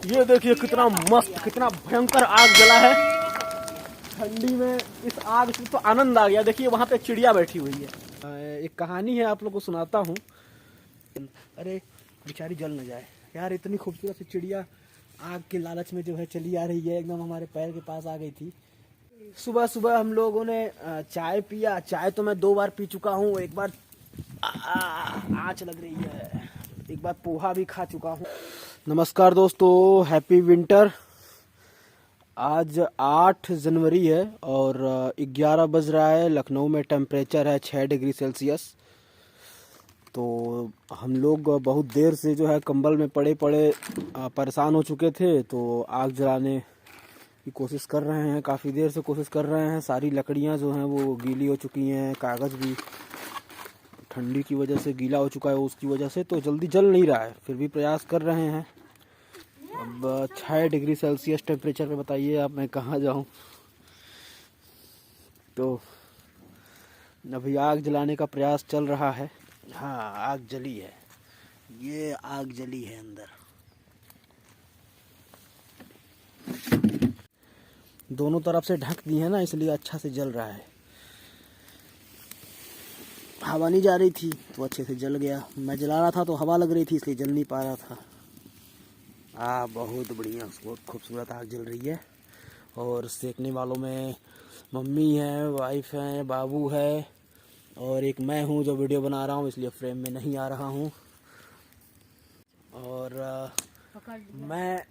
ये देखिए कितना मस्त, कितना भयंकर आग जला है ठंडी में। इस आग से तो आनंद आ गया। देखिए वहाँ पे चिड़िया बैठी हुई है। एक कहानी है, आप लोग को सुनाता हूँ। अरे बेचारी जल न जाए यार, इतनी खूबसूरत सी चिड़िया आग के लालच में जो है चली आ रही है, एकदम हमारे पैर के पास आ गई थी। सुबह सुबह हम लोगों ने चाय पिया। चाय तो मैं 2 बार पी चुका हूँ। एक बार आँच लग रही है, एक बार पोहा भी खा चुका हूँ। नमस्कार दोस्तों, हैप्पी विंटर। आज 8 जनवरी है और 11 बज रहा है। लखनऊ में टेम्परेचर है 6 डिग्री सेल्सियस। तो हम लोग बहुत देर से जो है कंबल में पड़े पड़े परेशान हो चुके थे, तो आग जलाने की कोशिश कर रहे हैं। काफ़ी देर से कोशिश कर रहे हैं। सारी लकड़ियां जो हैं वो गीली हो चुकी हैं, कागज़ भी ठंडी की वजह से गीला हो चुका है, उसकी वजह से तो जल्दी जल नहीं रहा है। फिर भी प्रयास कर रहे हैं। अब 6 डिग्री सेल्सियस टेम्परेचर पे बताइए आप मैं कहाँ जाऊँ। तो अभी आग जलाने का प्रयास चल रहा है। हाँ, आग जली है, ये आग जली है अंदर। दोनों तरफ से ढक दी है ना, इसलिए अच्छा से जल रहा है। हवा नहीं जा रही थी तो अच्छे से जल गया। मैं जला रहा था तो हवा लग रही थी, इसलिए जल नहीं पा रहा था। बहुत बढ़िया, बहुत खूबसूरत आग जल रही है। और सेकने वालों में मम्मी है, वाइफ है, बाबू है और एक मैं हूँ जो वीडियो बना रहा हूँ, इसलिए फ्रेम में नहीं आ रहा हूँ। और मैं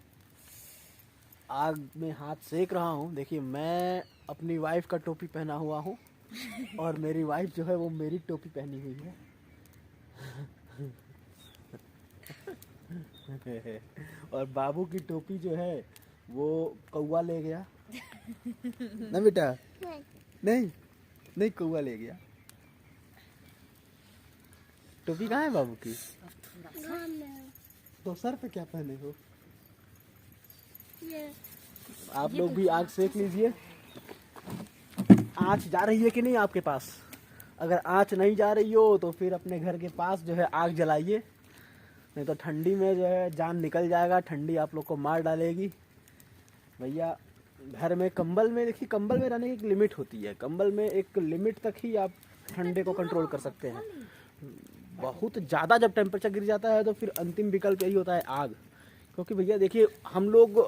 आग में हाथ सेक रहा हूँ। देखिए मैं अपनी वाइफ का टोपी पहना हुआ हूँ और मेरी वाइफ जो है वो मेरी टोपी पहनी हुई है। और बाबू की टोपी जो है वो कौवा ले गया ना बेटा। नहीं नहीं, कौवा ले गया। टोपी कहाँ है बाबू की? तो सर पे क्या पहने हो? आप लोग भी आग सेक लीजिए। आँच जा रही है कि नहीं आपके पास? अगर आँच नहीं जा रही हो तो फिर अपने घर के पास जो है आग जलाइए, नहीं तो ठंडी में जो है जान निकल जाएगा। ठंडी आप लोग को मार डालेगी भैया। घर में कंबल में, देखिए कंबल में रहने की एक लिमिट होती है। कंबल में एक लिमिट तक ही आप ठंडे को कंट्रोल कर सकते हैं। बहुत ज़्यादा जब टेम्परेचर गिर जाता है तो फिर अंतिम विकल्प यही होता है आग। क्योंकि भैया देखिए हम लोग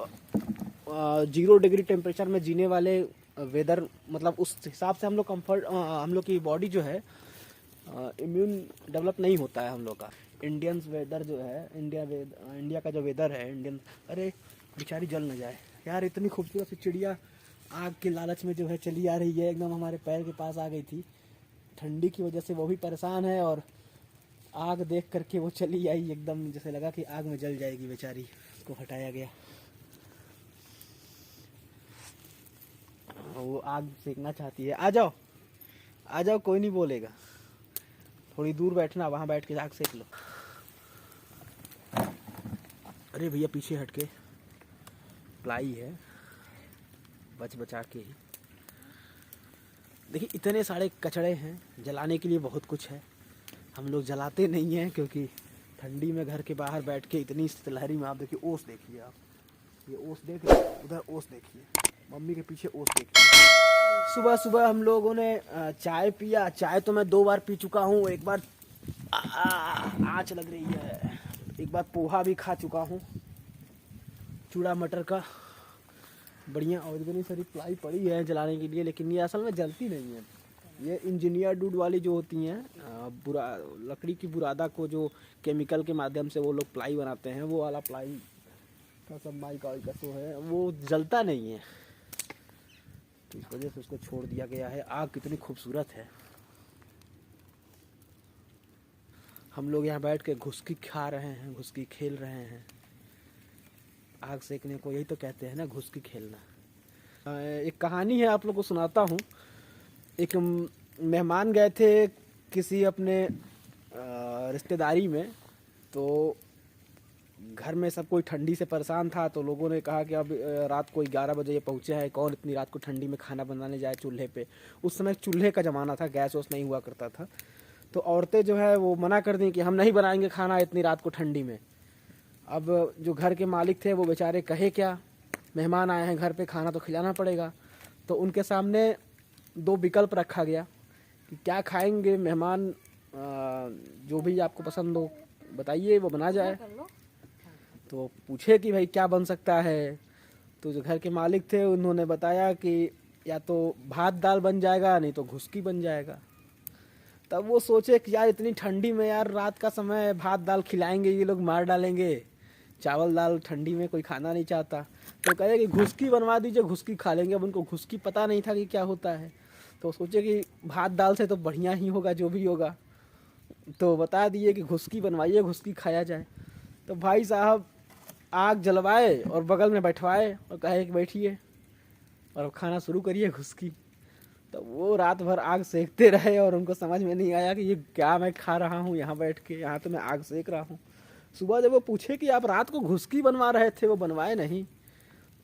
0 डिग्री टेम्परेचर में जीने वाले वेदर, मतलब उस हिसाब से हम लोग कंफर्ट, हम लोग की बॉडी जो है इम्यून डेवलप नहीं होता है हम लोग का। इंडियंस वेदर जो है, इंडिया का जो वेदर है इंडियन। अरे बेचारी जल न जाए यार, इतनी खूबसूरत सी चिड़िया आग के लालच में जो है चली आ रही है, एकदम हमारे पैर के पास आ गई थी। ठंडी की वजह से वो भी परेशान है और आग देख करके वो चली आई, एकदम जैसे लगा कि आग में जल जाएगी बेचारी। उसको हटाया गया। वो आग सेकना चाहती है। आ जाओ आ जाओ, कोई नहीं बोलेगा। थोड़ी दूर बैठना, वहां बैठ के आग सेक लो। अरे भैया पीछे हट के, प्लाई है, बच बचा के ही। देखिए इतने सारे कचड़े हैं, जलाने के लिए बहुत कुछ है। हम लोग जलाते नहीं हैं क्योंकि ठंडी में घर के बाहर बैठ के इतनी शीतलहरी में, आप देखिए ओस देखिए, आप ये ओस देख रहे हैं, उधर ओस देखिए, मम्मी के पीछे ओस देखिए। सुबह सुबह हम लोगों ने चाय पिया। चाय तो मैं 2 बार पी चुका हूँ। एक बार आँच लग रही है, एक बार पोहा भी खा चुका हूँ, चूड़ा मटर का। बढ़िया और इतनी सारी प्लाई पड़ी है जलाने के लिए, लेकिन ये असल में जलती नहीं है। ये इंजीनियर डूड वाली जो होती हैं, बुरा लकड़ी की बुरादा को जो केमिकल के माध्यम से वो लोग प्लाई बनाते हैं, वो वाला प्लाई का सब माइका का शो है, वो जलता नहीं है। तो इस वजह से उसको छोड़ दिया गया है। आग कितनी खूबसूरत है। हम लोग यहाँ बैठ के घुसकी खा रहे हैं, घुसकी खेल रहे हैं। आग सेकने को यही तो कहते हैं ना, घुसकी खेलना। एक कहानी है, आप लोग को सुनाता हूँ। एक मेहमान गए थे किसी अपने रिश्तेदारी में, तो घर में सब कोई ठंडी से परेशान था। तो लोगों ने कहा कि अब रात को 11 बजे ये पहुँचे हैं, कौन इतनी रात को ठंडी में खाना बनाने जाए चूल्हे पे। उस समय चूल्हे का ज़माना था, गैस वैस नहीं हुआ करता था। तो औरतें जो है वो मना कर दी कि हम नहीं बनाएंगे खाना इतनी रात को ठंडी में। अब जो घर के मालिक थे वो बेचारे कहे क्या, मेहमान आए हैं घर पे, खाना तो खिलाना पड़ेगा। तो उनके सामने दो विकल्प रखा गया कि क्या खाएंगे मेहमान, जो भी आपको पसंद हो बताइए, वो बना जाए। तो पूछे कि भाई क्या बन सकता है, तो जो घर के मालिक थे उन्होंने बताया कि या तो भात दाल बन जाएगा, नहीं तो घुसकी बन जाएगा। तब वो सोचे कि यार इतनी ठंडी में, यार रात का समय है, भात दाल खिलाएंगे ये लोग मार डालेंगे, चावल दाल ठंडी में कोई खाना नहीं चाहता। तो कहे कि घुसकी बनवा दीजिए, घुसकी खा लेंगे। अब उनको घुसकी पता नहीं था कि क्या होता है, तो सोचे कि भात दाल से तो बढ़िया ही होगा जो भी होगा, तो बता दिए कि घुसकी बनवाइए, घुसकी खाया जाए। तो भाई साहब आग जलवाए और बगल में बैठवाए और कहे कि बैठिए और अब खाना शुरू करिए घुसकी। तो वो रात भर आग सेकते रहे और उनको समझ में नहीं आया कि ये क्या मैं खा रहा हूँ यहाँ बैठ के, यहाँ तो मैं आग सेक रहा हूँ। सुबह जब वो पूछे कि आप रात को घुसकी बनवा रहे थे, वो बनवाए नहीं,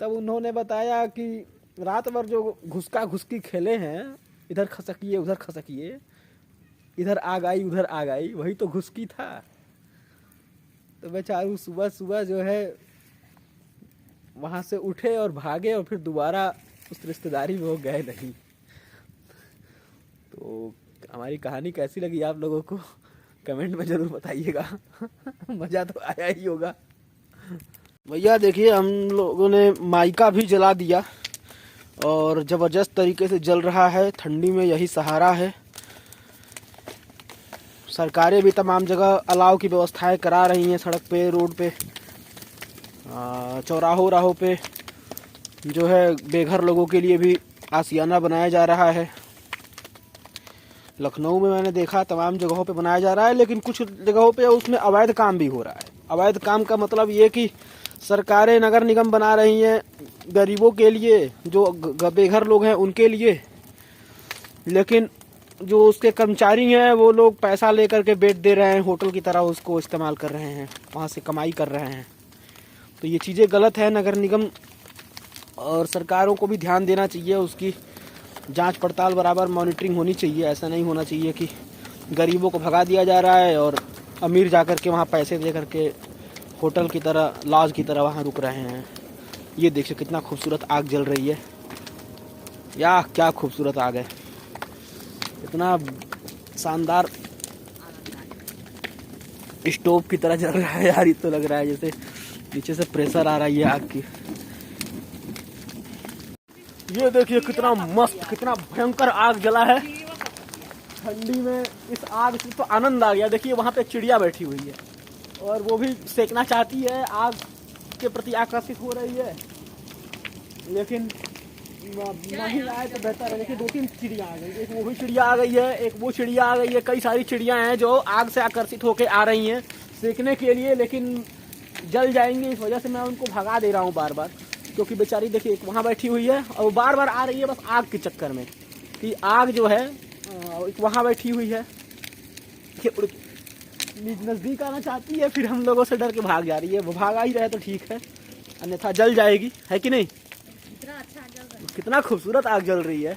तब उन्होंने बताया कि रात भर जो घुसका घुसकी खेले हैं, इधर खसकिए उधर खसकिए, इधर आग आई उधर आग आई, वही तो घुसकी था। तो बेचारू सुबह सुबह जो है वहाँ से उठे और भागे और फिर दोबारा उस रिश्तेदारी में वो गए नहीं। तो हमारी कहानी कैसी लगी आप लोगों को कमेंट में ज़रूर बताइएगा। मज़ा तो आया ही होगा। भैया देखिए, हम लोगों ने माइका भी जला दिया और ज़बरदस्त तरीके से जल रहा है। ठंडी में यही सहारा है। सरकारें भी तमाम जगह अलाव की व्यवस्थाएं करा रही हैं, सड़क पे, रोड पे, चौराहों पे जो है बेघर लोगों के लिए भी आशियाना बनाया जा रहा है। लखनऊ में मैंने देखा तमाम जगहों पे बनाया जा रहा है, लेकिन कुछ जगहों पे उसमें अवैध काम भी हो रहा है। अवैध काम का मतलब ये कि सरकारें नगर निगम बना रही हैं गरीबों के लिए, जो बेघर लोग हैं उनके लिए, लेकिन जो उसके कर्मचारी हैं वो लोग पैसा लेकर के बेच दे रहे हैं, होटल की तरह उसको इस्तेमाल कर रहे हैं, वहाँ से कमाई कर रहे हैं। तो ये चीज़ें गलत है। नगर निगम और सरकारों को भी ध्यान देना चाहिए, उसकी जांच पड़ताल बराबर मॉनिटरिंग होनी चाहिए। ऐसा नहीं होना चाहिए कि गरीबों को भगा दिया जा रहा है और अमीर जाकर के वहाँ पैसे दे करके होटल की तरह, लॉज की तरह वहाँ रुक रहे हैं। ये देखिए कितना खूबसूरत आग जल रही है, या क्या खूबसूरत आग है, इतना शानदार स्टोव की तरह जल रहा है यार। ये तो लग रहा है जैसे नीचे से प्रेशर आ रहा है आग की। ये देखिए कितना मस्त, कितना भयंकर आग जला है। ठंडी में इस आग से तो आनंद आ गया। देखिए वहाँ पे चिड़िया बैठी हुई है और वो भी सेकना चाहती है, आग के प्रति आकर्षित हो रही है, लेकिन नहीं आए तो बेहतर है। देखिए 2-3 चिड़िया आ गई, एक वो भी चिड़िया आ गई है, एक वो चिड़िया आ गई है। कई सारी चिड़िया हैं जो आग से आकर्षित होकर आ रही हैं सेकने के लिए, लेकिन जल जाएंगी। इस वजह से मैं उनको भगा दे रहा हूँ बार बार, क्योंकि बेचारी देखिए एक वहाँ बैठी हुई है और वो बार बार आ रही है बस आग के चक्कर में, कि आग जो है एक वहाँ बैठी हुई है, नज़दीक आना चाहती है, फिर हम लोगों से डर के भाग जा रही है। वो भागा ही रहे तो ठीक है, अन्यथा जल जाएगी, है कि नहीं। कितना खूबसूरत आग जल रही है।